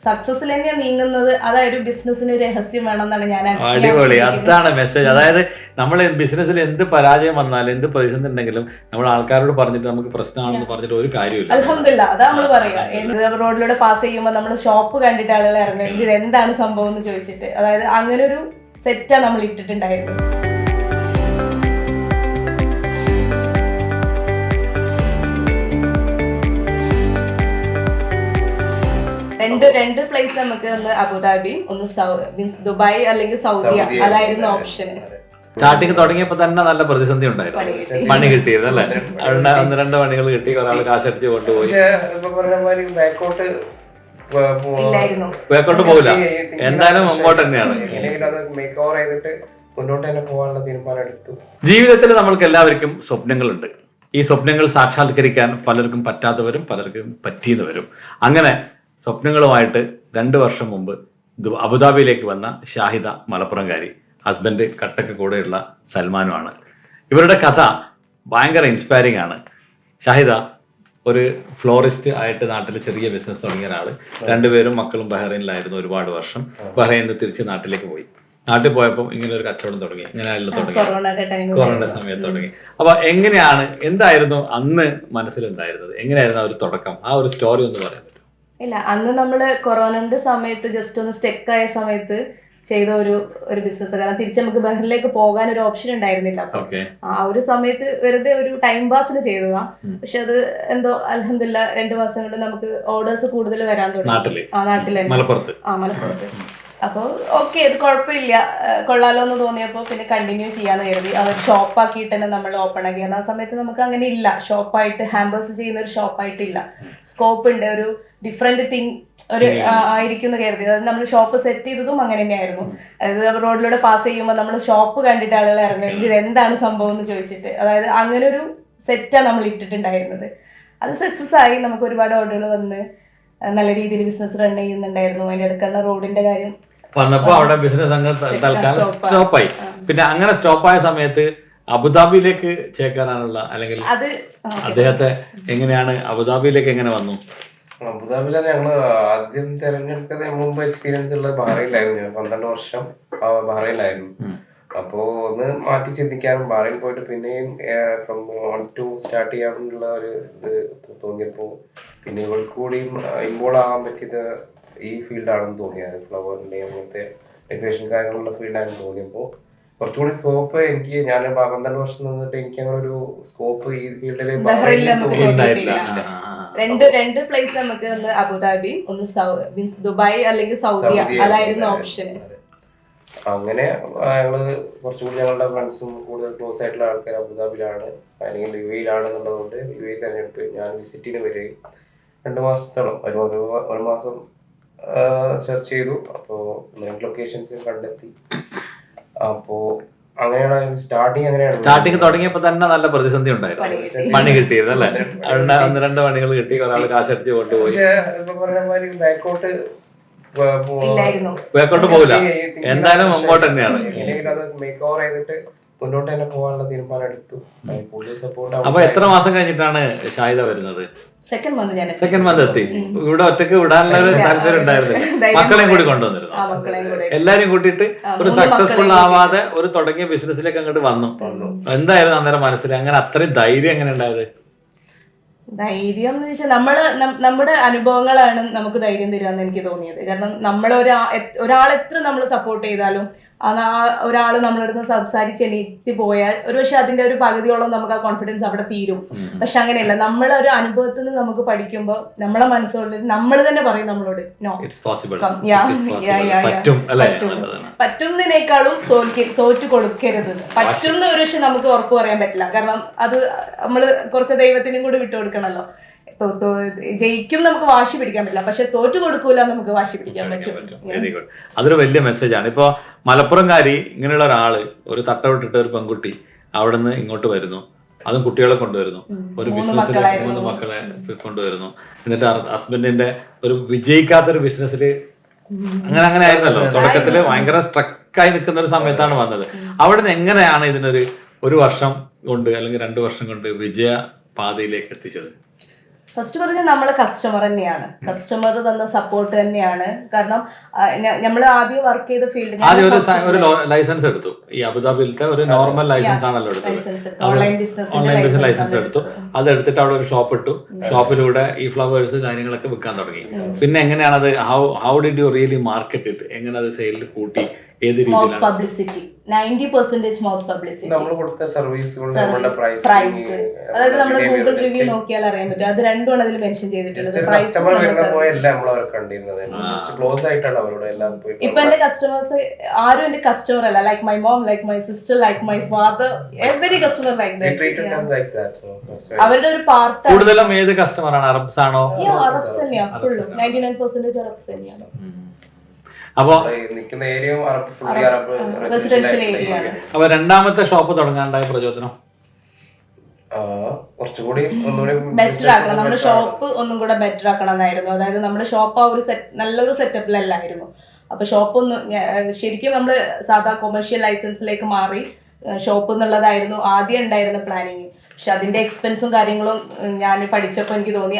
സക്സസിൽ തന്നെയാണ് നീങ്ങുന്നത്. അതായത് ബിസിനസ്സിന് രഹസ്യം വേണമെന്നാണ് ഞാൻ. അടിപൊളി, അതാണ് മെസ്സേജ്. അതായത് നമ്മൾ ബിസിനസ്സിൽ എന്ത് പരാജയം വന്നാലും എന്ത് പ്രതിസന്ധി ഉണ്ടെങ്കിലും നമ്മൾ ആൾക്കാരോട് പറഞ്ഞിട്ട് നമുക്ക് പ്രശ്നമാണെന്ന് പറഞ്ഞിട്ട് ഒരു കാര്യമില്ല. അൽഹംദുലില്ലാ, അതാ നമ്മൾ പറയാ. റോഡിലൂടെ പാസ് ചെയ്യുമ്പോൾ നമ്മൾ ഷോപ്പ് കണ്ടിട്ട് ആളുകൾ ഇറങ്ങും, ഇത് എന്താണ് സംഭവം എന്ന് ചോദിച്ചിട്ട്. അതായത് അങ്ങനെ ഒരു സെറ്റാണ് നമ്മൾ ഇട്ടിട്ടുണ്ടായിരുന്നത്. രണ്ട് പ്ലേസ് നമുക്ക്, ഒന്ന് അബുദാബിയും ഒന്ന് മീൻസ് ദുബായ് അല്ലെങ്കിൽ സൗദി, അതായിരുന്നു ഓപ്ഷൻ. സ്റ്റാർട്ടിങ് തുടങ്ങിയപ്പോ തന്നെ നല്ല പ്രതിസന്ധി ഉണ്ടായിരുന്നു, പണി കിട്ടിയിരുന്നു അല്ലേ? ഒന്ന് രണ്ട് പണികൾ കിട്ടി, ഒരാൾ കാശടിച്ച് കൊണ്ടുപോയി. ബാക്കോട്ട് പോകില്ല, എന്തായാലും മുമ്പോട്ട് തന്നെയാണ്. ജീവിതത്തിൽ നമ്മൾക്ക് എല്ലാവർക്കും സ്വപ്നങ്ങളുണ്ട്. ഈ സ്വപ്നങ്ങൾ സാക്ഷാത്കരിക്കാൻ പലർക്കും പറ്റാത്തവരും പലർക്കും പറ്റിയെന്നവരും. അങ്ങനെ സ്വപ്നങ്ങളുമായിട്ട് 2 വർഷം മുമ്പ് അബുദാബിയിലേക്ക് വന്ന ഷാഹിദ മലപ്പുറംകാരി, ഹസ്ബൻഡ് കട്ടക്ക് കൂടെയുള്ള സൽമാനുമാണ്. ഇവരുടെ കഥ ഭയങ്കര ഇൻസ്പയറിംഗ് ആണ്. ഷാഹിദ ഒരു ഫ്ലോറിസ്റ്റ് ആയിട്ട് നാട്ടിൽ ചെറിയ ബിസിനസ് തുടങ്ങിയ ഒരാൾ. 2 പേരും മക്കളും ബഹ്റൈനിലായിരുന്നു ഒരുപാട് വർഷം. ബഹ്റൈനിൽ നിന്ന് തിരിച്ച് നാട്ടിലേക്ക് പോയി. നാട്ടിൽ പോയപ്പോൾ ഇങ്ങനെ ഒരു കച്ചവടം തുടങ്ങി, ഇങ്ങനെ എല്ലാം തുടങ്ങി, കൊറോണ സമയത്ത് തുടങ്ങി. അപ്പൊ എങ്ങനെയാണ്, എന്തായിരുന്നു അന്ന് മനസ്സിലുണ്ടായിരുന്നത്? എങ്ങനെയായിരുന്നു ആ ഒരു തുടക്കം? ആ ഒരു സ്റ്റോറി ഒന്ന് പറയാൻ പറ്റും? ഇല്ല, അന്ന് നമ്മള് കൊറോണയുടെ സമയത്ത് ജസ്റ്റ് ഒന്ന് സ്റ്റെക്ക് ആയ സമയത്ത് ചെയ്ത ഒരു ബിസിനസ്. കാരണം തിരിച്ച് നമുക്ക് ബഹ്റിനിലേക്ക് പോകാൻ ഒരു ഓപ്ഷൻ ഉണ്ടായിരുന്നില്ല. അപ്പൊ ആ ഒരു സമയത്ത് വെറുതെ ഒരു ടൈം പാസിന് ചെയ്തതാ. പക്ഷെ അത് എന്തോ അൽഹംദുലില്ലാ 2 മാസം കൊണ്ട് നമുക്ക് ഓർഡേഴ്സ് കൂടുതൽ വരാൻ തുടങ്ങി. നാട്ടിലെ മലപ്പുറത്ത്. അപ്പോൾ ഓക്കെ, ഇത് കുഴപ്പമില്ല, കൊള്ളാലോ എന്ന് തോന്നിയപ്പോൾ പിന്നെ കണ്ടിന്യൂ ചെയ്യാന്ന് കരുതി. അതൊരു ഷോപ്പാക്കിയിട്ട് തന്നെ നമ്മൾ ഓപ്പൺ ആക്കി. ആ സമയത്ത് നമുക്ക് അങ്ങനെ ഇല്ല, ഷോപ്പായിട്ട് ഹാമ്പേഴ്സ് ചെയ്യുന്ന ഒരു ഷോപ്പായിട്ടില്ല. സ്കോപ്പ് ഉണ്ട്, ഒരു ഡിഫറെന്റ് തിങ് ഒരു ആയിരിക്കും എന്ന് കരുതി. അതായത് നമ്മൾ ഷോപ്പ് സെറ്റ് ചെയ്തതും അങ്ങനെ തന്നെയായിരുന്നു. അതായത് റോഡിലൂടെ പാസ് ചെയ്യുമ്പോൾ നമ്മൾ ഷോപ്പ് കണ്ടിട്ട് ആളുകൾ ഇറങ്ങും, ഇത് എന്താണ് സംഭവം എന്ന് ചോദിച്ചിട്ട്. അതായത് അങ്ങനെ ഒരു സെറ്റാണ് നമ്മൾ ഇട്ടിട്ടുണ്ടായിരുന്നത്. അത് സക്സസ് ആയി, നമുക്ക് ഒരുപാട് ഓർഡറുകൾ വന്ന് നല്ല രീതിയിൽ ബിസിനസ് റൺ ചെയ്യുന്നുണ്ടായിരുന്നു. അതിന്റെ അടുത്തുള്ള റോഡിന്റെ കാര്യം വന്നപ്പോ അവിടെ ബിസിനസ് അങ്ങ് തൽക്കാലം സ്റ്റോപ്പായി. പിന്നെ അങ്ങനെ സ്റ്റോപ്പായ സമയത്ത് അബുദാബിയിലേക്ക് ചേക്കാനാണുള്ള, അല്ലെങ്കിൽ അദ്ദേഹത്തെ എങ്ങനെയാണ് അബുദാബിയിലേക്ക് എങ്ങനെ വന്നു? അബുദാബിയിലാണ് ഞങ്ങള് ആദ്യം തെരഞ്ഞെടുക്കുന്ന മുമ്പ് എക്സ്പീരിയൻസ് ഉള്ളത് ബഹ്റൈനിലായിരുന്നു. ഞാൻ 12 വർഷം ബഹ്റൈനിലായിരുന്നു. അപ്പോ ഒന്ന് മാറ്റി ചിന്തിക്കാനും ബഹ്റൈൻ പോയിട്ട് പിന്നെയും ഫ്രം 1 to സ്റ്റാർട്ട് ചെയ്യാനുള്ള ഒരു ഇത് തോന്നിയപ്പോ പിന്നെ ഇവൾക്ക് കൂടിയും ഇൻവോൾവ് ആവാൻ പറ്റിയത് ഈ ഫീൽഡാണെന്ന് തോന്നിയത്. ഫ്ലവറിന്റെ അങ്ങനത്തെ ഡെക്കറേഷൻ കാര്യങ്ങളുള്ള ഫീൽഡാണെന്ന് തോന്നിയപ്പോൾ കുറച്ചുകൂടി സ്കോപ്പ് എനിക്ക്, ഞാൻ 12 വർഷം നിന്നിട്ട് എനിക്ക് അങ്ങനെ ഒരു സ്കോപ്പ് ഈ ഫീൽഡിൽ രണ്ട് പ്ലേസ് നമുക്ക്, ഒന്ന് അബുദാബിയും ഒന്ന് മീൻസ് ദുബായ് അല്ലെങ്കിൽ സൗദി, അതായിരുന്നു ഓപ്ഷൻ. അങ്ങനെ ഞങ്ങള് കുറച്ചുകൂടി ഞങ്ങളുടെ ഫ്രണ്ട്സും കൂടുതൽ ക്ലോസ് ആയിട്ടുള്ള ആൾക്കാർ അബുദാബിയിലാണ് അല്ലെങ്കിൽ യുഎയിലാണെന്നുള്ളതുകൊണ്ട് യുഎ തെരഞ്ഞെടുപ്പ്. ഞാൻ വിസിറ്റിന് വരികയും 2 മാസത്തോളം ഒരു മാസം സെർച്ച് ചെയ്തു. അപ്പോൾ 2 ലൊക്കേഷൻസ് കണ്ടെത്തി. അപ്പോ അങ്ങനെയാണ് സ്റ്റാർട്ടിങ് തുടങ്ങിയപ്പോ തന്നെ നല്ല പ്രതിസന്ധി ഉണ്ടായിരുന്നു, പണി കിട്ടിയിരുന്നു അല്ലേ? ഒന്ന് രണ്ട് പണികൾ കിട്ടി, ഒരാൾ കാശടിച്ച് കൊണ്ടുപോയി. പക്ഷെ ഇപ്പൊ പറഞ്ഞ മാതിരി ബാക്കോട്ട് പോകില്ല, എന്തായാലും മുമ്പോട്ട് തന്നെയാണ്. അത് മേക്ക് ഓവർ ചെയ്തിട്ട് മുന്നോട്ട് തന്നെ പോകാനുള്ള തീരുമാനം എടുത്തു. സപ്പോർട്ട്. അപ്പൊ എത്ര മാസം കഴിഞ്ഞിട്ടാണ് ഷാഹിദ വരുന്നത്? സെക്കൻഡ് മന്ത് എത്തി. ഇവിടെ ഒറ്റക്ക് വിടാനുള്ള ഒരു താല്പര്യം ഉണ്ടായിരുന്നു, മക്കളെയും കൂടി കൊണ്ടുവന്നിരുന്നു. എല്ലാരും കൂട്ടിയിട്ട് ഒരു സക്സസ്ഫുൾ ആവാതെ ഒരു തുടങ്ങിയ ബിസിനസ്സിലേക്ക് അങ്ങോട്ട് വന്നു. എന്തായിരുന്നു അന്നേരം മനസ്സിൽ അങ്ങനെ അത്രയും ധൈര്യം എങ്ങനെ ഉണ്ടായത്? ധൈര്യം എന്ന് വെച്ചാൽ നമ്മുടെ അനുഭവങ്ങളാണ് നമുക്ക് ധൈര്യം തരാന്ന് എനിക്ക് തോന്നിയത്. കാരണം ഒരാൾ എത്ര നമ്മൾ സപ്പോർട്ട് ചെയ്താലും ഒരാൾ നമ്മളടുത്ത് സംസാരിച്ച് എണീറ്റ് പോയാൽ ഒരുപക്ഷെ അതിന്റെ ഒരു പകുതിയോളം നമുക്ക് ആ കോൺഫിഡൻസ് അവിടെ തീരും. പക്ഷെ അങ്ങനെയല്ല, നമ്മളൊരു അനുഭവത്തിൽ നിന്ന് നമുക്ക് പഠിക്കുമ്പോൾ നമ്മളെ മനസ്സോട് നമ്മൾ തന്നെ പറയും നമ്മളോട് നോ, പറ്റുന്നതിനേക്കാളും തോറ്റു കൊടുക്കരുത്. പറ്റുന്ന ഒരുപക്ഷെ നമുക്ക് ഉറപ്പ് പറയാൻ പറ്റില്ല, കാരണം അത് നമ്മൾ കുറച്ച് ദൈവത്തിനും കൂടി വിട്ടുകൊടുക്കണല്ലോ. ജയിക്കും നമുക്ക് വാശി പിടിക്കാൻ പറ്റില്ല, പക്ഷെ തോറ്റു കൊടുക്കൂല നമുക്ക് വാശി പിടിക്കാൻ പറ്റും. വെരി ഗുഡ്, അതൊരു വലിയ മെസ്സേജാണ്. ഇപ്പൊ മലപ്പുറംകാരി ഇങ്ങനെയുള്ള ഒരാള്, ഒരു തട്ടവിട്ടിട്ട് ഒരു പെൺകുട്ടി അവിടെ നിന്ന് ഇങ്ങോട്ട് വരുന്നു, അതും കുട്ടികളെ കൊണ്ടുവരുന്നു, ഒരു ബിസിനസ്സിൽ 3 മക്കളെ കൊണ്ടുവരുന്നു. എന്നിട്ട് ഹസ്ബൻഡിന്റെ ഒരു വിജയിക്കാത്തൊരു ബിസിനസ്സില് അങ്ങനെ ആയിരുന്നല്ലോ തുടക്കത്തില്, ഭയങ്കര സ്ട്രക്കായി നിൽക്കുന്ന ഒരു സമയത്താണ് വന്നത്. അവിടെ നിന്ന് എങ്ങനെയാണ് ഇതിനൊരു 1 വർഷം കൊണ്ട് അല്ലെങ്കിൽ 2 വർഷം കൊണ്ട് വിജയ പാതയിലേക്ക് എത്തിച്ചത്? ഫസ്റ്റ് പറഞ്ഞാൽ നമ്മളെ കസ്റ്റമർ തന്നെയാണ്, കസ്റ്റമർ തന്ന സപ്പോർട്ട് തന്നെയാണ്. കാരണം നമ്മൾ ആദ്യം വർക്ക് ചെയ്ത ഫീൽഡ് ഒരു ലൈസൻസ് എടുത്തു, ഈ അബുദാബിയിലത്തെ ഒരു നോർമൽ ലൈസൻസ് ആണല്ലോ എടുത്തത്, ഓൺലൈൻ ബിസിനസ് ലൈസൻസ് എടുത്തു. അത് എടുത്തിട്ട് അവിടെ ഒരു ഷോപ്പ് ഇട്ടു, ഷോപ്പിലൂടെ ഈ ഫ്ലവേഴ്സ് കാര്യങ്ങളൊക്കെ വിൽക്കാൻ തുടങ്ങി. പിന്നെ എങ്ങനെയാണത്, how did you really market it, എങ്ങനെ അത് സെയിൽ കൂട്ടി, ഏത് രീതിയിലാണ്? പബ്ലിസിറ്റി 90% മൗത്ത് പബ്ലിസിറ്റി, നമ്മൾ കൊടുത്ത സർവീസുകൾ, നമ്മുടെ പ്രൈസ്, അതായത് നമ്മുടെ ഗൂഗിൾ റിവ്യൂ നോക്കിയാൽ അറിയാൻ പറ്റും. അത് രണ്ടുമാണ് അതിൽ മെൻഷൻ ചെയ്തിട്ടുള്ളത്. കസ്റ്റമർ വരുന്നപ്പോഴെല്ലാം നമ്മൾ അവരെ കണ്ടിരുന്നത് ക്ലോസ് ആയിട്ടാണ് അവരോട് എല്ലാം. ഇപ്പൊ എന്റെ കസ്റ്റമേഴ്സ് ആരും എന്റെ കസ്റ്റമർ അല്ല. Like my mom, like my sister, like my father, every customer like that. അവരുടെ ഒരു പാർട്ട്. കൂടുതലും ഏത് കസ്റ്റമർ ആണ്? അറബ്സ് ആണോ? അറബ്സ് തന്നെയാണ് ഫുള്ള്. 99% അറബ്സ് തന്നെയാണ്. അപ്പൊ റെസിഡൻഷ്യൽ ഏരിയ ആണ്. അപ്പൊ രണ്ടാമത്തെ ഷോപ്പ് തുടങ്ങാണ്ടായ പ്രചോദനം? കുറച്ചുകൂടി ബെറ്റർ ആക്കണം, നമ്മുടെ ഷോപ്പ് ഒന്നും കൂടെ ബെറ്റർ ആക്കണം എന്നായിരുന്നു. അതായത് നമ്മുടെ ഷോപ്പ് ആ ഒരു നല്ലൊരു സെറ്റപ്പിലല്ലായിരുന്നു. അപ്പൊ ഷോപ്പ് ഒന്ന് ശരിക്കും നമ്മൾ സാധാ കൊമേഴ്ഷ്യൽ ലൈസൻസിലേക്ക് മാറി ഷോപ്പ് എന്നുള്ളതായിരുന്നു ആദ്യം ഉണ്ടായിരുന്ന പ്ലാനിങ്. പക്ഷെ അതിന്റെ എക്സ്പെൻസും കാര്യങ്ങളും ഞാൻ പഠിച്ചപ്പോൾ എനിക്ക് തോന്നി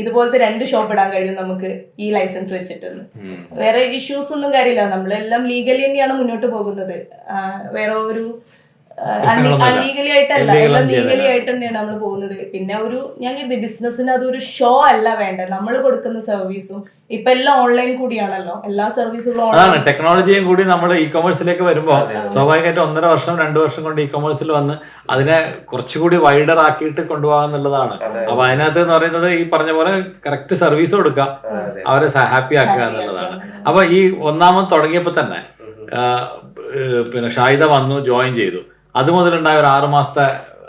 ഇതുപോലത്തെ 2 ഷോപ്പ് ഇടാൻ കഴിയും നമുക്ക് ഈ ലൈസൻസ് വെച്ചിട്ട്. വേറെ ഇഷ്യൂസ് ഒന്നും കാര്യമില്ല, നമ്മളെല്ലാം ലീഗലി തന്നെയാണ് മുന്നോട്ട് പോകുന്നത്. വേറെ ഒരു അൺലീഗലി ആയിട്ടല്ല, എല്ലാം ലീഗലി ആയിട്ട് തന്നെയാണ് നമ്മൾ പോകുന്നത്. പിന്നെ ഞാൻ കരുതി ബിസിനസ്സിന് അതൊരു ഷോ അല്ല വേണ്ടത്, നമ്മൾ കൊടുക്കുന്ന സർവീസും ഇപ്പൊ എല്ലാം ഓൺലൈൻ കൂടിയാണല്ലോ, എല്ലാ സർവീസുകളും അതാണ്. ടെക്നോളജിയും കൂടി നമ്മൾ ഇ കൊമേഴ്സിലേക്ക് വരുമ്പോൾ സ്വാഭാവികമായിട്ട് 1.5 വർഷം 2 വർഷം കൊണ്ട് ഇ കൊമേഴ്സിൽ വന്ന് അതിനെ കുറച്ചുകൂടി വൈഡർ ആക്കിയിട്ട് കൊണ്ടുപോകാൻ എന്നുള്ളതാണ്. അപ്പൊ അതിനകത്ത് എന്ന് പറയുന്നത് ഈ പറഞ്ഞ പോലെ കറക്റ്റ് സർവീസ് കൊടുക്കുക, അവരെ ഹാപ്പി ആക്കുക എന്നുള്ളതാണ്. അപ്പൊ ഈ ഒന്നാമത് തുടങ്ങിയപ്പോ തന്നെ പിന്നെ ഷാഹിദ വന്നു, ജോയിൻ ചെയ്തു. അത് മുതലുണ്ടായ ഒരു 6 മാസത്തെ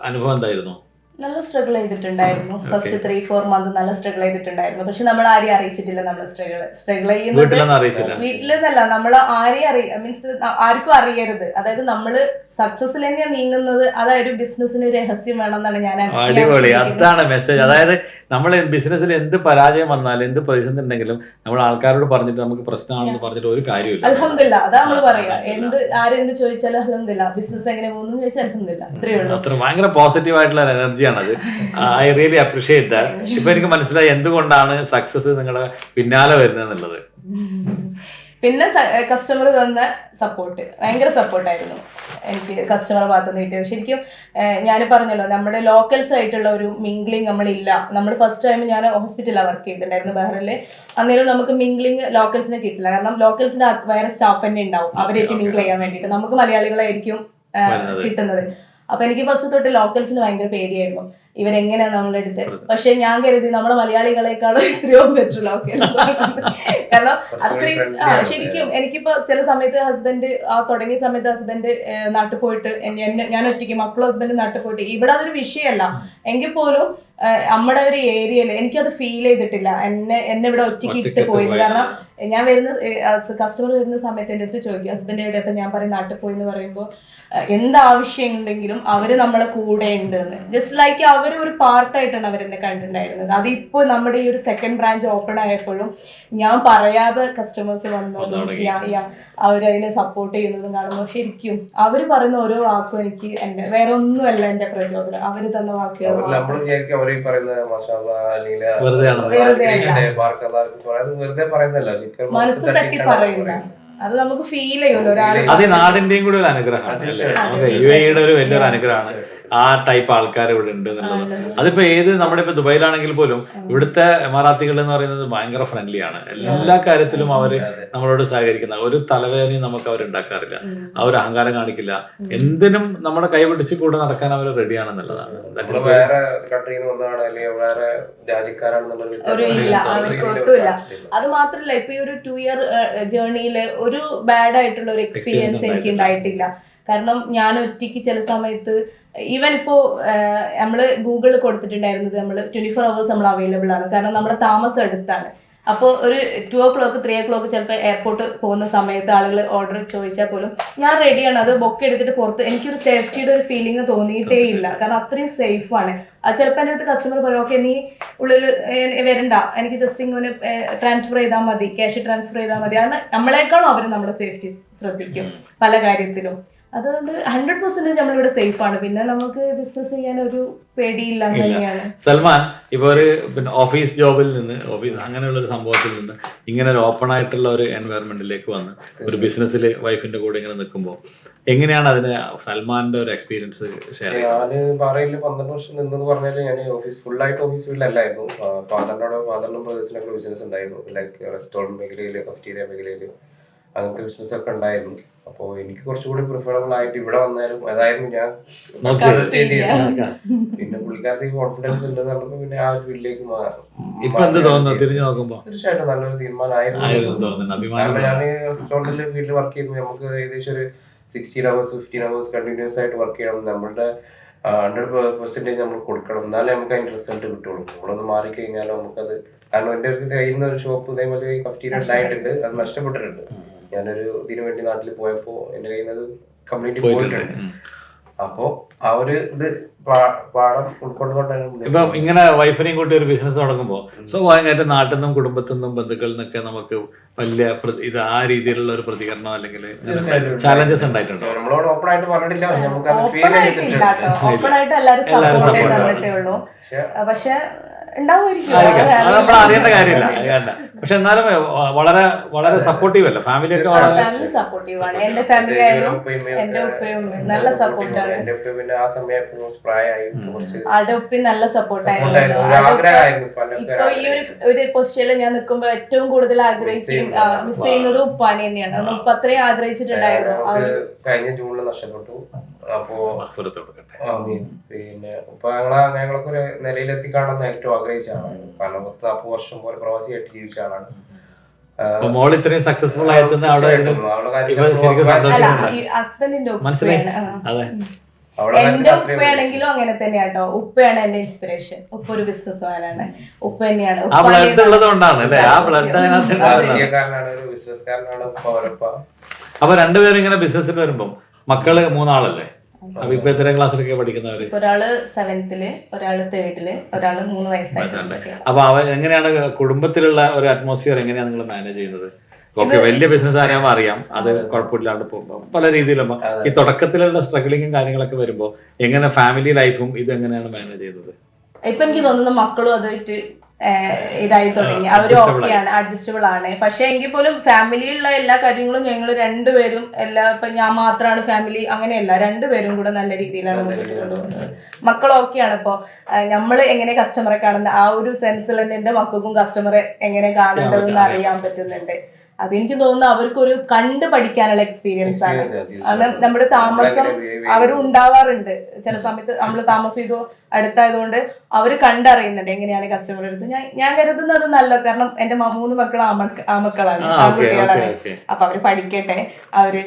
അനുഭവം എന്തായിരുന്നു? നല്ല സ്ട്രഗിൾ ചെയ്തിട്ടുണ്ടായിരുന്നു. ഫസ്റ്റ് 3-4 മന്ത് നല്ല സ്ട്രഗിൾ ചെയ്തിട്ടുണ്ടായിരുന്നു. പക്ഷെ നമ്മൾ ആരെയും അറിയിച്ചിട്ടില്ല. നമ്മൾ സ്ട്രഗിൾ ചെയ്യുന്നത് വീട്ടിലെന്നല്ല, നമ്മൾ ആരെയും മീൻസ് ആർക്കും അറിയരുത്. അതായത് നമ്മള് സക്സസിൽ തന്നെയാണ് നീങ്ങുന്നത്. അതായത് ബിസിനസ്സിന് രഹസ്യം വേണമെന്നാണ് ഞാൻ. അടിപൊളി, അതാണ് മെസ്സേജ്. അതായത് നമ്മൾ ബിസിനസ്സിൽ എന്ത് പരാജയം വന്നാലും എന്ത് പ്രതിസന്ധി ഉണ്ടെങ്കിലും നമ്മൾ ആൾക്കാരോട് പറഞ്ഞിട്ട് നമുക്ക് പ്രശ്നമാണെന്ന് പറഞ്ഞിട്ട് ഒരു കാര്യമില്ല. അൽഹംദുലില്ലാ, അതാ നമ്മൾ പറയാ. ആരെന്ത് ചോദിച്ചാലും അൽഹംദുലില്ലാ, ബിസിനസ് എങ്ങനെ പോകുന്നു ചോദിച്ചാൽ അൽഹംദുലില്ലാ, അത്രേ ഉള്ളൂ. അത്ര ഭയങ്കര പോസിറ്റീവ് ആയിട്ടുള്ള എനർജിയാണത്. I really appreciate that. ഇപ്പൊ എനിക്ക് മനസ്സിലായി എന്തുകൊണ്ടാണ് സക്സസ് നിങ്ങളുടെ പിന്നാലെ വരുന്നത്. പിന്നെ കസ്റ്റമർ തന്ന സപ്പോർട്ട്, ഭയങ്കര സപ്പോർട്ടായിരുന്നു എനിക്ക് കസ്റ്റമറെ ഭാഗത്തുനിന്ന് കിട്ടിയത്. ശരിക്കും ഞാൻ പറഞ്ഞല്ലോ, നമ്മുടെ ലോക്കൽസ് ആയിട്ടുള്ള ഒരു മിംഗ്ലിങ് നമ്മളില്ല. നമ്മൾ ഫസ്റ്റ് ടൈം ഞാൻ ഹോസ്പിറ്റലിലാണ് വർക്ക് ചെയ്തിട്ടുണ്ടായിരുന്നു ബഹ്റിനിൽ. അന്നേരം നമുക്ക് മിംഗ്ലിങ് ലോക്കൽസിനെ കിട്ടില്ല. കാരണം ലോക്കൽസിന്റെ വേറെ സ്റ്റാഫ് തന്നെ ഉണ്ടാവും അവരായിട്ട് മിംഗിൾ ചെയ്യാൻ വേണ്ടിയിട്ട്. നമുക്ക് മലയാളികളായിരിക്കും കിട്ടുന്നത്. അപ്പൊ എനിക്ക് ഫസ്റ്റ് തൊട്ട് ലോക്കൽസിന് ഭയങ്കര പേടിയായിരുന്നു, ഇവരെങ്ങനെയാണ് നമ്മളെ അടുത്ത്. പക്ഷെ ഞാൻ കരുതി നമ്മളെ മലയാളികളെക്കാളും എത്രയോ ബെറ്റർ ലോക്കൽസ്. കാരണം അത്രയും ശരിക്കും എനിക്കിപ്പോ ചില സമയത്ത് ഹസ്ബൻഡ് തുടങ്ങിയ സമയത്ത് ഹസ്ബൻഡ് നാട്ടിൽ പോയിട്ട് ഞാൻ ഒറ്റയ്ക്ക് മക്കളും ഹസ്ബൻഡ് നാട്ടിൽ പോയിട്ട് ഇവിടെ അതൊരു വിഷയമല്ല എങ്കിൽ പോലും നമ്മുടെ ഒരു ഏരിയയിൽ എനിക്കത് ഫീൽ ചെയ്തിട്ടില്ല, എന്നെ ഇവിടെ ഒറ്റയ്ക്ക് ഇട്ട് പോയത്. കാരണം ഞാൻ കസ്റ്റമർ വരുന്ന സമയത്ത് എൻ്റെ അടുത്ത് ചോദിക്കും ഹസ്ബൻഡ് എവിടെ, അപ്പം ഞാൻ പറയും നാട്ടിൽ പോയി എന്ന് പറയുമ്പോൾ എന്താവശ്യം ഉണ്ടെങ്കിലും അവര് നമ്മളെ കൂടെ ഉണ്ടെന്ന്. ജസ്റ്റ് ലൈക്ക് അവർ ഒരു പാർട്ടായിട്ടാണ് അവരെന്നെ കണ്ടിട്ടുണ്ടായിരുന്നത്. അതിപ്പോ നമ്മുടെ ഈ ഒരു സെക്കൻഡ് ബ്രാഞ്ച് ഓപ്പൺ ആയപ്പോഴും ഞാൻ പറയാതെ കസ്റ്റമേഴ്സ് വന്നതും അവരതിനെ സപ്പോർട്ട് ചെയ്യുന്നതും കാണുമ്പോൾ ശരിക്കും അവര് പറയുന്ന ഓരോ വാക്കും എനിക്ക് വേറെ ഒന്നുമല്ല എന്റെ പ്രചോദനം, അവര് തന്ന വാക്കുകൾ. മനസ്സ് തട്ടി പറയുന്ന അത് നമുക്ക് ഫീൽ ചെയ്യുമല്ലോ ഒരാൾ. അത് നാടിന്റെയും കൂടി ഒരു അനുഗ്രഹമാണ്. യുടെ ഒരു വലിയൊരു അനുഗ്രഹമാണ് ആ ടൈപ്പ് ആൾക്കാർ ഇവിടെ ഉണ്ട് എന്നുള്ളത്. അതിപ്പോ നമ്മുടെ ഇപ്പൊ ദുബായിലാണെങ്കിൽ പോലും ഇവിടുത്തെ എമാറാത്തികൾ എന്ന് പറയുന്നത് ഭയങ്കര ഫ്രണ്ട്ലി ആണ്. എല്ലാ കാര്യത്തിലും അവര് നമ്മളോട് സഹകരിക്കുന്ന, ഒരു തലവേദനയും നമുക്ക് അവർ ഉണ്ടാക്കാറില്ല, അവർ അഹങ്കാരം കാണിക്കില്ല, എന്തിനും നമ്മുടെ കൈ പിടിച്ച് കൂടെ നടക്കാൻ അവർ റെഡിയാണെന്നുള്ളതാണ്. അത് മാത്രല്ല ഇപ്പൊ ഈ ഒരു 2 year ജേർണിയില് ഒരു ബാഡ് ആയിട്ടുള്ള ഒരു എക്സ്പീരിയൻസ് എനിക്ക് ഉണ്ടായിട്ടില്ല. കാരണം ഞാൻ ഒറ്റയ്ക്ക് ചില സമയത്ത് ഈവൻ ഇപ്പോൾ നമ്മൾ ഗൂഗിളിൽ കൊടുത്തിട്ടുണ്ടായിരുന്നത് നമ്മൾ 24 hours നമ്മൾ അവൈലബിൾ ആണ്. കാരണം നമ്മുടെ താമസം അടുത്താണ്. അപ്പോൾ ഒരു 2 o'clock 3 o'clock ചിലപ്പോൾ എയർപോർട്ട് പോകുന്ന സമയത്ത് ആളുകൾ ഓർഡർ ചോദിച്ചാൽ പോലും ഞാൻ റെഡിയാണ്. അത് ബുക്ക് എടുത്തിട്ട് പുറത്ത് എനിക്കൊരു സേഫ്റ്റിയുടെ ഒരു ഫീലിംഗ് തോന്നിയിട്ടേ ഇല്ല. കാരണം അത്രയും സേഫാണ്. അത് ചിലപ്പോൾ എൻ്റെ അടുത്ത് കസ്റ്റമർ പറയും ഓക്കെ നീ ഉള്ളിൽ വരണ്ട, എനിക്ക് ജസ്റ്റ് ഇങ്ങനെ ട്രാൻസ്ഫർ ചെയ്താൽ മതി, ക്യാഷ് ട്രാൻസ്ഫർ ചെയ്താൽ മതി. കാരണം നമ്മളെക്കാളും അവർ നമ്മുടെ സേഫ്റ്റി ശ്രദ്ധിക്കും പല കാര്യത്തിലും. അതുകൊണ്ട് 100% നമ്മളിവിടെ സേഫ് ആണ്. പിന്നെ നമുക്ക് ബിസിനസ് ചെയ്യാൻ ഒരു പേടിയില്ല തന്നെയാണ്. സൽമാൻ ഇപ്പൊ ഒരു പിന്നെ ഓഫീസ് ജോബിൽ നിന്ന് അങ്ങനെയുള്ള ഒരു സംഭവത്തിൽ നിന്ന് ഇങ്ങനെ ഒരു ഓപ്പൺ ആയിട്ടുള്ള ഒരു എൻവയറമെന്റിലേക്ക് വന്ന് ഒരു ബിസിനസ്സിൽ വൈഫിന്റെ കൂടെ ഇങ്ങനെ നിൽക്കുമ്പോൾ എങ്ങനെയാണ് അതിന് സൽമാന്റെ ഒരു എക്സ്പീരിയൻസ് ഷെയർ ചെയ്യുന്നത്? ഞാൻ പറയില്ല 12 വർഷം നിന്നെന്ന് പറഞ്ഞാല് ഞാൻ ഫുള്ളായിട്ട് ഓഫീസ് ഫീൽഡിലല്ലായിരുന്നു. ഫാദറിനും ബ്രദേഴ്സിനൊക്കെ ബിസിനസ് ഉണ്ടായിരുന്നു. ലൈക്ക് റെസ്റ്റോറന്റ് മേഖലയിൽ, കഫറ്റീരിയ മേഖലയിൽ അങ്ങനത്തെ ബിസിനസ് ഒക്കെ ഉണ്ടായിരുന്നു. അപ്പോൾ എനിക്ക് കുറച്ചുകൂടി പ്രിഫറബിൾ ആയിട്ട് ഇവിടെ വന്നാലും അതായിരുന്നു ഞാൻ പിന്നെ പുള്ളിക്കാർക്ക് കോൺഫിഡൻസ് ഉണ്ടെന്ന് പറഞ്ഞപ്പോൾ പിന്നെ ആ ഒരു ഫീൽഡിലേക്ക് ഇപ്പൊ എന്ത് തോന്നുന്നു തിരിഞ്ഞു നോക്കുമ്പോ? തീർച്ചയായിട്ടും നല്ലൊരു തീരുമാനമായിരുന്നു. കാരണം ഞാൻ റെസ്റ്റോറന്റിൽ ഫീൽഡിൽ വർക്ക് ചെയ്യുമ്പോൾ നമുക്ക് ഏകദേശം ഒരു 16 hours 15 hours കണ്ടിന്യൂസ് ആയിട്ട് വർക്ക് ചെയ്യണം. നമ്മളുടെ 100% നമ്മൾ കൊടുക്കണം, എന്നാലേ നമുക്ക് അതിന്റെ റിസൾട്ട് കിട്ടുള്ളൂ. നമ്മളൊന്ന് മാറിക്കഴിഞ്ഞാലോ നമുക്കത്, കാരണം എൻ്റെ ഒരു കയ്യിൽ നിന്ന് ഒരു ഷോപ്പ് ഇതേപോലെ കഫറ്റീരിയ ഉണ്ടായിട്ടുണ്ട്, അത് നഷ്ടപ്പെട്ടിട്ടുണ്ട്. ഞാനൊരു ഇതിനു വേണ്ടി നാട്ടിൽ പോയപ്പോ എന്റെ കയ്യിൽ നിന്ന് കംപ്ലീറ്റ് പോയിട്ടുണ്ട്. അപ്പോ ആ ഒരു ഇത് പാഠം ഉൾക്കൊണ്ടുകൊണ്ടാണ് ഇപ്പൊ ഇങ്ങനെ വൈഫിനെയും കൂട്ടി ഒരു ബിസിനസ് തുടങ്ങുമ്പോൾ സ്വാഭാവികമായിട്ട് നാട്ടിൽ നിന്നും കുടുംബത്തിൽ നിന്നും ബന്ധുക്കളിൽ നിന്നൊക്കെ നമുക്ക് വലിയ ഇത് ആ രീതിയിലുള്ള ഒരു പ്രതികരണം അല്ലെങ്കിൽ ചാലഞ്ചസ് ഉണ്ടായിട്ടുണ്ടോ? നമ്മളോട് ഓപ്പൺ ആയിട്ട് പറഞ്ഞിട്ടില്ല, പക്ഷെ നമുക്ക് അത് ഫീൽ ഓപ്പൺ ആയിട്ട് എല്ലാവരും സപ്പോർട്ട് തന്നിട്ടേ ഉള്ളൂ. പക്ഷെ നമ്മൾ അറിയേണ്ട കാര്യമില്ല. പക്ഷെ എന്നാലും വളരെ വളരെ സപ്പോർട്ടീവ് അല്ല, ഫാമിലി ഒക്കെ ഫാമിലി സപ്പോർട്ടീവ് ആണ്. എന്റെ ഫാമിലി ആയാലും എന്റെ ഉപ്പയും നല്ല സപ്പോർട്ടാണ്. ആളുടെ ഉപ്പയും നല്ല സപ്പോർട്ടായിരുന്നു. ഇപ്പൊ ഈ ഒരു പൊസിഷനിൽ ഞാൻ നിൽക്കുമ്പോ ഏറ്റവും കൂടുതൽ ആഗ്രഹിക്കുകയും മിസ് ചെയ്യുന്നത് ഉപ്പാനെ തന്നെയാണ്. ഉപ്പ അത്രയും ആഗ്രഹിച്ചിട്ടുണ്ടായിരുന്നു. കഴിഞ്ഞ ജൂണിൽ നഷ്ടപ്പെട്ടു. അപ്പോ പിന്നെ ഇപ്പൊ ഞങ്ങളൊക്കെ ഒരു നിലയിലെത്തി കാണാൻ ഏറ്റവും ആഗ്രഹിച്ചാണ്. കാരണം 40 വർഷം പോലെ പ്രവാസിയായിട്ട് ജീവിച്ച ആളാണ്. മോൾ ഇത്രയും സക്സസ്ഫുൾ ആയിട്ട് ഹസ്ബൻഡിന്റെ എന്റെ ഉപ്പയാണെങ്കിലും അങ്ങനെ തന്നെയാട്ടോ. ഉപ്പയാണ് എന്റെ ഇൻസ്പിറേഷൻ. ഉപ്പ ഒരു ബിസിനസ് മാനാണ്. ഉപ്പ തന്നെയാണ്. അപ്പൊ രണ്ടുപേരും ഇങ്ങനെ ബിസിനസ്സിൽ വരുമ്പോ മക്കള് 3 ആളല്ലേ? അപ്പൊ ഇപ്പൊ എത്ര ക്ലാസ്സിലൊക്കെ പഠിക്കുന്നവര്? ഒരാള് 7th, ഒരാള് 3rd, ഒരാള് 3 വയസ്സായിട്ട്. അപ്പൊ എങ്ങനെയാണ് കുടുംബത്തിലുള്ള ഒരു അറ്റ്മോസ്ഫിയർ എങ്ങനെയാണ് നിങ്ങൾ മാനേജ് ചെയ്യുന്നത്? ഓക്കെ, വലിയ ബിസിനസ് ആരാകുമ്പോൾ അറിയാം, അത് കുഴപ്പമില്ലാണ്ട് പോകുമ്പോൾ പല രീതിയിലും ഈ തുടക്കത്തിലുള്ള സ്ട്രഗിളിങ്ങും കാര്യങ്ങളൊക്കെ വരുമ്പോ എങ്ങനെ ഫാമിലി ലൈഫും ഇത് എങ്ങനെയാണ് മാനേജ് ചെയ്യുന്നത്? ഇപ്പൊ എനിക്ക് തോന്നുന്നു മക്കളും അതായിട്ട് ഇതായി തുടങ്ങി. അവര് ഓക്കെയാണ്, അഡ്ജസ്റ്റബിൾ ആണ്. പക്ഷെ എങ്കിൽ പോലും ഫാമിലിയിലുള്ള എല്ലാ കാര്യങ്ങളും ഞങ്ങൾ രണ്ടുപേരും ഇപ്പൊ ഞാൻ മാത്രമാണ് ഫാമിലി അങ്ങനെയല്ല, രണ്ടുപേരും കൂടെ നല്ല രീതിയിലാണ് മുന്നോട്ട് കൊണ്ടുപോകുന്നത്. മക്കൾ ഓക്കെയാണ്. ഇപ്പൊ നമ്മള് എങ്ങനെ കസ്റ്റമറെ കാണുന്ന ആ ഒരു സെൻസിൽ തന്നെ എന്റെ മക്കൾക്കും കസ്റ്റമറെ എങ്ങനെ കാണേണ്ടതെന്ന് അറിയാൻ പറ്റുന്നുണ്ട്. അതെനിക്ക് തോന്നുന്നു അവർക്കൊരു കണ്ട് പഠിക്കാനുള്ള എക്സ്പീരിയൻസ് ആണ്. അത് നമ്മുടെ താമസം അവരും ഉണ്ടാവാറുണ്ട്. ചില സമയത്ത് നമ്മൾ താമസം ചെയ്തു അടുത്തായതുകൊണ്ട് അവര് കണ്ടറിയുന്നുണ്ട് എങ്ങനെയാണ് കസ്റ്റമർ എടുത്ത്. ഞാൻ കരുതുന്നത് നല്ല, കാരണം എന്റെ 3 മക്കൾ ആമക്കളാണ്, ആൺകുട്ടികളാണ്. അപ്പൊ അവര് പഠിക്കട്ടെ. അവര്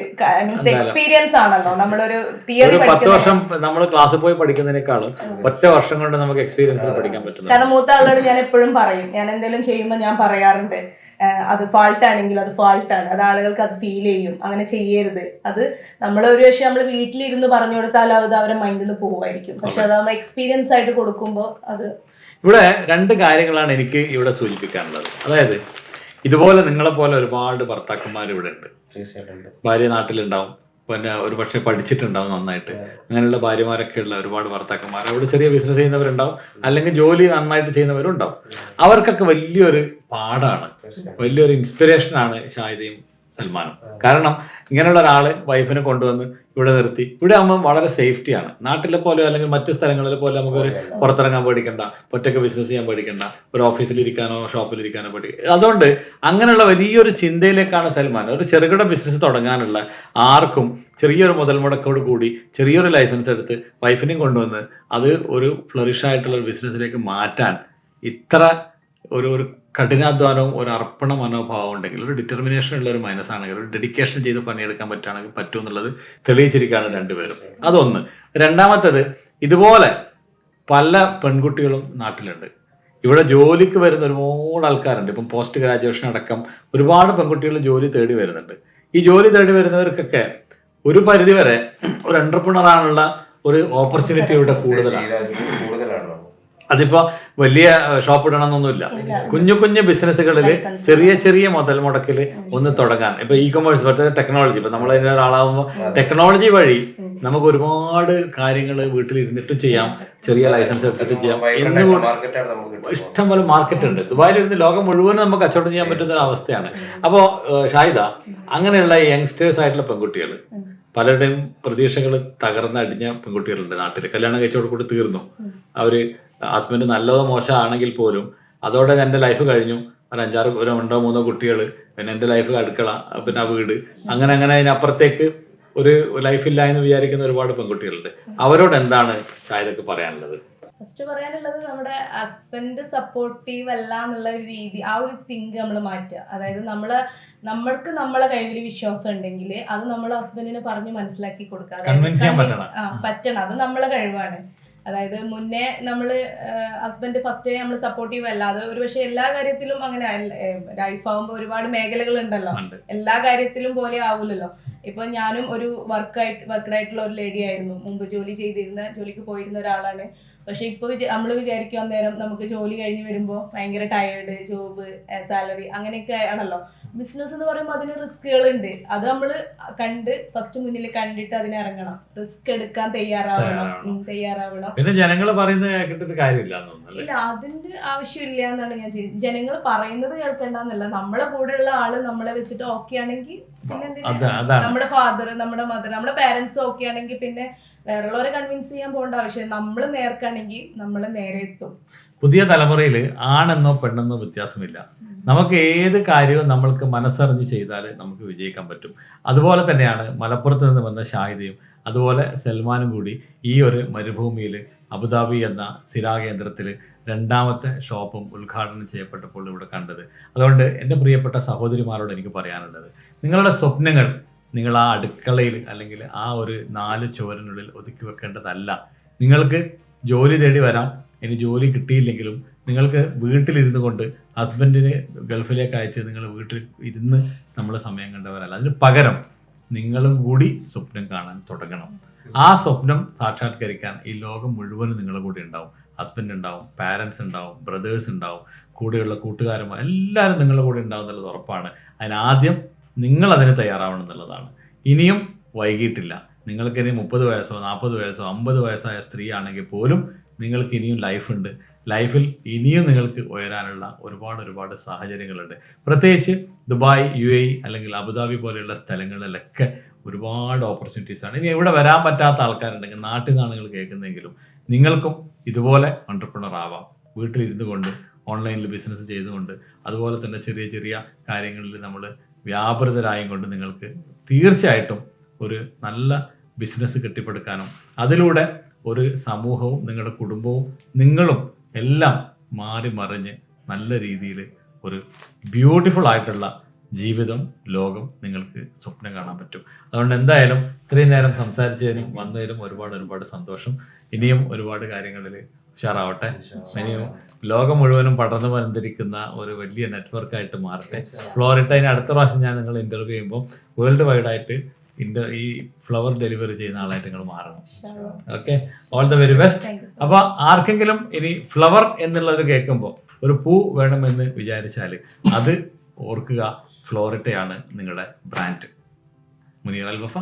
മീൻസ് എക്സ്പീരിയൻസ് ആണല്ലോ. നമ്മളൊരു തിയറി 10 വർഷം നമ്മൾ ക്ലാസ്സിൽ പോയി പഠിക്കുന്നതിനേക്കാളും ഒറ്റ വർഷം കൊണ്ട് നമുക്ക് എക്സ്പീരിയൻസ് പഠിക്കാൻ പറ്റും. കാരണം മൂത്ത ആളോട് ഞാൻ എപ്പോഴും പറയും, ഞാൻ എന്തെങ്കിലും ചെയ്യുമ്പോൾ ഞാൻ പറയാറുണ്ട്, അത് ഫാൾട്ട് ആണെങ്കിൽ അത് ഫാൾട്ടാണ്, അത് ആളുകൾക്ക് അത് ഫീൽ ചെയ്യും, അങ്ങനെ ചെയ്യരുത്. അത് നമ്മൾ ഒരു പക്ഷേ നമ്മൾ വീട്ടിലിരുന്ന് പറഞ്ഞു കൊടുത്താൽ അത് അവരുടെ മൈൻഡിൽ നിന്ന് പോവായിരിക്കും. പക്ഷെ അത് നമ്മൾ എക്സ്പീരിയൻസ് ആയിട്ട് കൊടുക്കുമ്പോൾ അത്. ഇവിടെ 2 കാര്യങ്ങളാണ് എനിക്ക് ഇവിടെ സൂചിപ്പിക്കാനുള്ളത്. അതായത് ഇതുപോലെ നിങ്ങളെപ്പോലെ ഒരുപാട് ഭർത്താക്കന്മാർ ഇവിടെ ഉണ്ട്. ഭാര്യ നാട്ടിലുണ്ടാവും, പിന്നെ ഒരു പക്ഷേ പഠിച്ചിട്ടുണ്ടാവും നന്നായിട്ട്. അങ്ങനെയുള്ള ഭാര്യമാരൊക്കെ ഉള്ള ഒരുപാട് ഭർത്താക്കന്മാർ അവിടെ ചെറിയ ബിസിനസ് ചെയ്യുന്നവരുണ്ടാവും, അല്ലെങ്കിൽ ജോലി നന്നായിട്ട് ചെയ്യുന്നവരും ഉണ്ടാവും. അവർക്കൊക്കെ വലിയൊരു പാഠമാണ്, വലിയൊരു ഇൻസ്പിറേഷനാണ് ഷാഹിദയും സൽമാനും. കാരണം ഇങ്ങനെയുള്ള ഒരാള് വൈഫിനെ കൊണ്ടുവന്ന് ഇവിടെ നിർത്തി, ഇവിടെ ആകുമ്പോൾ വളരെ സേഫ്റ്റിയാണ്. നാട്ടിലെ പോലെ അല്ലെങ്കിൽ മറ്റു സ്ഥലങ്ങളിലെ പോലെ നമുക്കൊരു പുറത്തിറങ്ങാൻ പേടിക്കണ്ട, ഒറ്റയ്ക്ക് ബിസിനസ് ചെയ്യാൻ പേടിക്കണ്ട, ഒരു ഓഫീസിലിരിക്കാനോ ഷോപ്പിലിരിക്കാനോ പേടിക്കുക. അതുകൊണ്ട് അങ്ങനെയുള്ള വലിയൊരു ചിന്തയിലേക്കാണ് സൽമാൻ. ഒരു ചെറുകിട ബിസിനസ് തുടങ്ങാനുള്ള ആർക്കും ചെറിയൊരു മുതൽ മുടക്കോട് കൂടി ചെറിയൊരു ലൈസൻസ് എടുത്ത് വൈഫിനെയും കൊണ്ടുവന്ന് അത് ഒരു ഫ്ലറിഷ് ആയിട്ടുള്ള ഒരു ബിസിനസ്സിലേക്ക് മാറ്റാൻ ഇത്ര ഒരു കഠിനാധ്വാനവും ഒരു അർപ്പണ മനോഭാവം ഉണ്ടെങ്കിൽ, ഒരു ഡിറ്റർമിനേഷൻ ഉള്ള ഒരു മനസ്സാണെങ്കിൽ, ഒരു ഡെഡിക്കേഷൻ ചെയ്ത് പണിയെടുക്കാൻ പറ്റുകയാണെങ്കിൽ പറ്റും എന്നുള്ളത് തെളിയിച്ചിരിക്കുകയാണ് രണ്ടുപേരും. അതൊന്ന്. രണ്ടാമത്തേത്, ഇതുപോലെ പല പെൺകുട്ടികളും നാട്ടിലുണ്ട്. ഇവിടെ ജോലിക്ക് വരുന്ന ഒരുപാട് ആൾക്കാരുണ്ട്. ഇപ്പം പോസ്റ്റ് ഗ്രാജുവേഷൻ അടക്കം ഒരുപാട് പെൺകുട്ടികൾ ജോലി തേടി വരുന്നുണ്ട്. ഈ ജോലി തേടി വരുന്നവർക്കൊക്കെ ഒരു പരിധിവരെ ഒരു എന്റർപ്രണർ ആണുള്ള ഒരു ഓപ്പർച്യൂണിറ്റി ഇവിടെ കൂടുതലാണ്. അതിപ്പോ വലിയ ഷോപ്പ് ഇടണമെന്നൊന്നുമില്ല. കുഞ്ഞു കുഞ്ഞു ബിസിനസ്സുകളിൽ ചെറിയ ചെറിയ മുതൽ മുടക്കിൽ ഒന്ന് തുടങ്ങാൻ. ഇപ്പൊ ഇ കൊമേഴ്സ് പറ്റ ടെക്നോളജി, ഇപ്പൊ നമ്മളതിന്റെ ഒരാളാകുമ്പോൾ ടെക്നോളജി വഴി നമുക്ക് ഒരുപാട് കാര്യങ്ങൾ വീട്ടിലിരുന്നിട്ടും ചെയ്യാം, ചെറിയ ലൈസൻസ് എടുത്തിട്ട് ചെയ്യാം. ഇഷ്ടം പോലെ മാർക്കറ്റ് ഉണ്ട്. ദുബായിലിരുന്ന് ലോകം മുഴുവനും നമുക്ക് കച്ചവടം ചെയ്യാൻ പറ്റുന്ന ഒരു അവസ്ഥയാണ്. അപ്പോൾ ഷാഹിദ, അങ്ങനെയുള്ള യങ്സ്റ്റേഴ്സ് ആയിട്ടുള്ള പെൺകുട്ടികൾ, പലരുടെയും പ്രതീക്ഷകൾ തകർന്നടിഞ്ഞ പെൺകുട്ടികളുണ്ട് നാട്ടിൽ. കല്യാണം കഴിച്ചോട് കൂടി തീർന്നു. അവര് ഹസ്ബൻഡ് നല്ലതോ മോശമാണെങ്കിൽ പോലും അതോടെ എൻ്റെ ലൈഫ് കഴിഞ്ഞു, ഒരു 5-6 1-2 3 കുട്ടികൾ, പിന്നെ എൻ്റെ ലൈഫ് അടുക്കള, പിന്നെ ആ വീട്, അങ്ങനെ അതിനപ്പുറത്തേക്ക് ഒരു ലൈഫില്ല എന്ന് വിചാരിക്കുന്ന ഒരുപാട് പെൺകുട്ടികളുണ്ട്. അവരോട് എന്താണ് ഷാഹിദക്ക് പറയാനുള്ളത്? ഫസ്റ്റ് പറയാനുള്ളത്, നമ്മുടെ ഹസ്ബൻഡ് സപ്പോർട്ടീവ് അല്ല എന്നുള്ള ഒരു രീതി, ആ ഒരു തിങ്ക് നമ്മൾ മാറ്റുക. അതായത് നമ്മൾക്ക് നമ്മളെ കഴിവിൽ വിശ്വാസം ഉണ്ടെങ്കിൽ അത് നമ്മൾ ഹസ്ബൻഡിനെ പറഞ്ഞ് മനസ്സിലാക്കി കൊടുക്കുക. പറ്റണം, അത് നമ്മളെ കഴിവാണ്. അതായത് മുന്നേ നമ്മള് ഹസ്ബൻഡ് ഫസ്റ്റ് നമ്മൾ സപ്പോർട്ടീവ് അല്ലാതെ ഒരു പക്ഷെ എല്ലാ കാര്യത്തിലും അങ്ങനെ ലൈഫ് ആവുമ്പോൾ ഒരുപാട് മേഖലകൾ ഉണ്ടല്ലോ, എല്ലാ കാര്യത്തിലും പോലെ ആവൂലല്ലോ. ഇപ്പൊ ഞാനും ഒരു വർക്കഡായിട്ടുള്ള ഒരു ലേഡി ആയിരുന്നു, മുമ്പ് ജോലിക്ക് പോയിരുന്ന ഒരാളാണ്. പക്ഷെ ഇപ്പൊ നമ്മൾ വിചാരിക്കും അന്നേരം നമുക്ക് ജോലി കഴിഞ്ഞ് വരുമ്പോൾ ഭയങ്കര ടയേർഡ്, ജോബ്, സാലറി അങ്ങനെയൊക്കെ ആണല്ലോ. ബിസിനസ് എന്ന് പറയുമ്പോൾ അതിന് റിസ്കുകളുണ്ട്. അത് നമ്മൾ ഫസ്റ്റ് മുന്നിൽ കണ്ടിട്ട് അതിനെ ഇറങ്ങണം, റിസ്ക് എടുക്കാൻ തയ്യാറാവണം. പിന്നെ ജനങ്ങൾ പറയുന്നത് കേട്ടിട്ട് കാര്യമില്ല. ഇല്ല, അതിന്റെ ആവശ്യമില്ല എന്നാണ് ഞാൻ ചെയ്യുന്നത്. ജനങ്ങൾ പറയുന്നത് കേൾക്കേണ്ടെന്നല്ല, നമ്മളെ കൂടെയുള്ള ആള് നമ്മളെ വെച്ചിട്ട് ഓക്കെ ആണെങ്കിൽ നമ്മുടെ ഫാദർ, നമ്മുടെ മദർ, നമ്മുടെ പാരന്റ്സ് ഓക്കെ ആണെങ്കിൽ പിന്നെ വേറെയുള്ളവരെ കൺവിൻസ് ചെയ്യാൻ പോകേണ്ട ആവശ്യം. നമ്മൾ നേർക്കാണെങ്കിൽ നമ്മൾ നേരെ എത്തും. പുതിയ തലമുറയിൽ ആണെന്നോ പെണ്ണെന്നോ വ്യത്യാസമില്ല. നമുക്ക് ഏത് കാര്യവും നമ്മൾക്ക് മനസ്സറിഞ്ഞ് ചെയ്താൽ നമുക്ക് വിജയിക്കാൻ പറ്റും. അതുപോലെ തന്നെയാണ് മലപ്പുറത്ത് നിന്ന് വന്ന ഷാഹിദയും അതുപോലെ സൽമാനും കൂടി ഈ ഒരു മരുഭൂമിയിൽ അബുദാബി എന്ന സിരാ കേന്ദ്രത്തിൽ 2ാമത്തെ ഷോപ്പും ഉദ്ഘാടനം ചെയ്യപ്പെട്ടപ്പോൾ ഇവിടെ കണ്ടത്. അതുകൊണ്ട് എൻ്റെ പ്രിയപ്പെട്ട സഹോദരിമാരോട് എനിക്ക് പറയാനുള്ളത്, നിങ്ങളുടെ സ്വപ്നങ്ങൾ നിങ്ങൾ ആ അടുക്കളയിൽ അല്ലെങ്കിൽ ആ ഒരു 4 ചുവരിനുള്ളിൽ ഒതുക്കി വെക്കേണ്ടതല്ല. നിങ്ങൾക്ക് ജോലി തേടി വരാം. ഇനി ജോലി കിട്ടിയില്ലെങ്കിലും നിങ്ങൾക്ക് വീട്ടിലിരുന്നു കൊണ്ട് ഹസ്ബൻഡിന് ഗൾഫിലേക്ക് അയച്ച് നിങ്ങൾ വീട്ടിൽ ഇരുന്ന് നമ്മൾ സമയം കണ്ടവരല്ല. അതിന് പകരം നിങ്ങളും കൂടി സ്വപ്നം കാണാൻ തുടങ്ങണം. ആ സ്വപ്നം സാക്ഷാത്കരിക്കാൻ ഈ ലോകം മുഴുവനും നിങ്ങളുടെ കൂടെ ഉണ്ടാവും. ഹസ്ബൻഡ് ഉണ്ടാവും, പാരൻസ് ഉണ്ടാവും, ബ്രദേഴ്സ് ഉണ്ടാവും, കൂടെയുള്ള കൂട്ടുകാരന്മാർ എല്ലാവരും നിങ്ങളുടെ കൂടെ ഉണ്ടാവും എന്നുള്ളത് ഉറപ്പാണ്. അതിനാദ്യം നിങ്ങളതിന് തയ്യാറാവണം എന്നുള്ളതാണ്. ഇനിയും വൈകിട്ടില്ല. നിങ്ങൾക്കിനി 30 വയസ്സോ 40 വയസ്സോ 50 വയസ്സായ സ്ത്രീ ആണെങ്കിൽ പോലും നിങ്ങൾക്ക് ഇനിയും ലൈഫുണ്ട്. ലൈഫിൽ ഇനിയും നിങ്ങൾക്ക് ഉയരാനുള്ള ഒരുപാട് സാഹചര്യങ്ങളുണ്ട്. പ്രത്യേകിച്ച് ദുബായ്, UAE അല്ലെങ്കിൽ അബുദാബി പോലെയുള്ള സ്ഥലങ്ങളിലൊക്കെ ഒരുപാട് ഓപ്പർച്യൂണിറ്റീസാണ്. ഇനി എവിടെ വരാൻ പറ്റാത്ത ആൾക്കാരുണ്ടെങ്കിൽ, നാട്ടിൽ നിന്നാണ് നിങ്ങൾ കേൾക്കുന്നതെങ്കിലും, നിങ്ങൾക്കും ഇതുപോലെ എൻ്റർപ്രണർ ആവാം. വീട്ടിലിരുന്നു കൊണ്ട് ഓൺലൈനിൽ ബിസിനസ് ചെയ്തുകൊണ്ട്, അതുപോലെ തന്നെ ചെറിയ ചെറിയ കാര്യങ്ങളിൽ നമ്മൾ വ്യാപൃതരായും കൊണ്ട് നിങ്ങൾക്ക് തീർച്ചയായിട്ടും ഒരു നല്ല ബിസിനസ് കെട്ടിപ്പടുക്കാനും അതിലൂടെ ഒരു സമൂഹവും നിങ്ങളുടെ കുടുംബവും നിങ്ങളും എല്ലാം മാറി മറിഞ്ഞ് നല്ല രീതിയിൽ ഒരു ബ്യൂട്ടിഫുൾ ആയിട്ടുള്ള ജീവിതം, ലോകം നിങ്ങൾക്ക് സ്വപ്നം കാണാൻ പറ്റും. അതുകൊണ്ട് എന്തായാലും ഇത്രയും നേരം സംസാരിച്ചതിനും വന്നതിനും ഒരുപാട് സന്തോഷം. ഇനിയും ഒരുപാട് കാര്യങ്ങളിൽ ഉഷാറാവട്ടെ. ഇനിയും ലോകം മുഴുവനും പടർന്നു വന്നിരിക്കുന്ന ഒരു വലിയ നെറ്റ്വർക്കായിട്ട് മാറട്ടെ. ഫ്ലോറിട്ടയിന് അടുത്ത പ്രാവശ്യം ഞാൻ നിങ്ങൾ ഇൻ്റർവ്യൂ ചെയ്യുമ്പോൾ വേൾഡ് വൈഡായിട്ട് ഈ ഫ്ലവർ ഡെലിവറി ചെയ്യുന്ന ആളായിട്ട് നിങ്ങൾ മാറണം. Okay, all the very best. അപ്പോൾ ആർക്കെങ്കിലും ഇനി ഫ്ലവർ എന്നുള്ളത് കേൾക്കുമ്പോൾ ഒരു പൂ വേണമെന്ന് വിചാരിച്ചാൽ അത് ഓർക്കുക, ഫ്ലോറിട്ടയാണ് നിങ്ങളുടെ ബ്രാൻഡ്. മുനീർ അൽ വഫ.